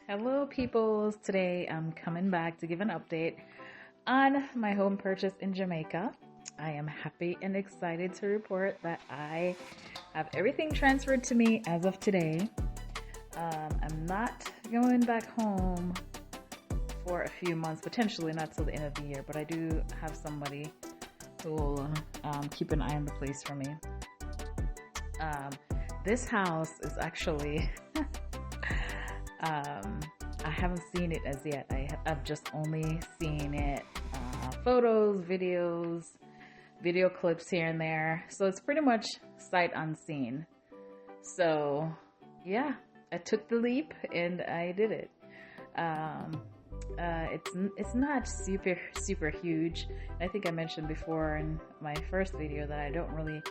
Hello peoples, today I'm coming back to give an update on my home purchase in Jamaica. I am happy and excited to report that I have everything transferred to me as of today. I'm not going back home for a few months, potentially not till the end of the year, but I do have somebody who will keep an eye on the place for me. This house is actually I haven't seen it as yet. I've just only seen it photos, videos, video clips here and there. So it's pretty much sight unseen. So yeah, I took the leap and I did it. It's not super huge. I think I mentioned before in my first video that I don't really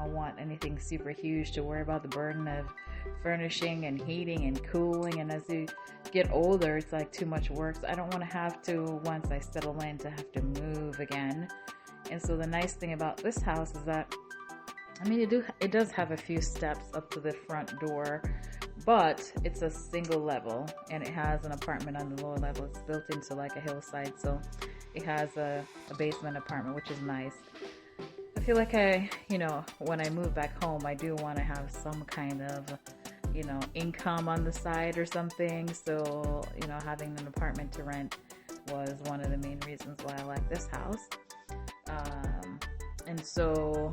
want anything super huge to worry about the burden of furnishing and heating and cooling, and as you get older it's like too much work, so I don't want to have to, once I settle in, to have to move again. And so the nice thing about this house is that, I mean, it does have a few steps up to the front door, but it's a single level and it has an apartment on the lower level. It's built into like a hillside, so it has a basement apartment, which is nice. I feel like when I move back home, I do want to have some kind of, income on the side or something. So, having an apartment to rent was one of the main reasons why I like this house. And so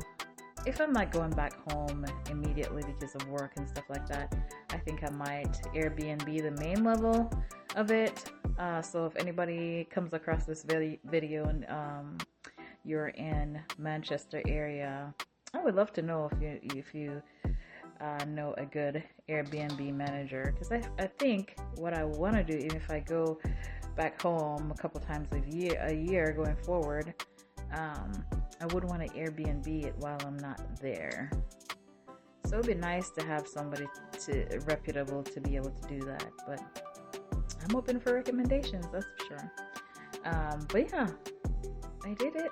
if I'm not going back home immediately because of work and stuff like that, I think I might Airbnb the main level of it. So if anybody comes across this video and you're in Manchester area, I would love to know if you know a good Airbnb manager, because I think what I want to do, even if I go back home a couple times a year going forward, I would want to Airbnb it while I'm not there. So it'd be nice to have somebody reputable to be able to do that, but I'm open for recommendations, that's for sure. But yeah, I did it.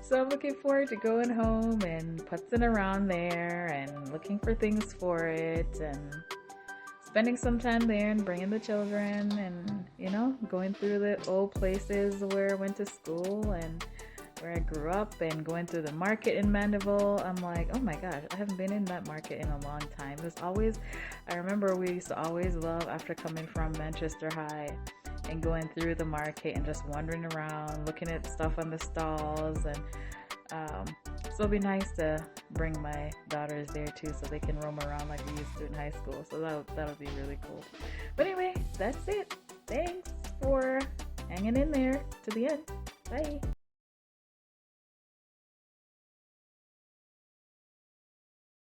So I'm looking forward to going home and putzing around there and looking for things for it and spending some time there and bringing the children and, going through the old places where I went to school and where I grew up, and going through the market in Mandeville. I'm like, oh my gosh, I haven't been in that market in a long time. I remember we used to always love, after coming from Manchester High, and going through the market and just wandering around, looking at stuff on the stalls. And so it'll be nice to bring my daughters there too, so they can roam around like we used to in high school. So that'll be really cool. But anyway, that's it. Thanks for hanging in there to the end. Bye.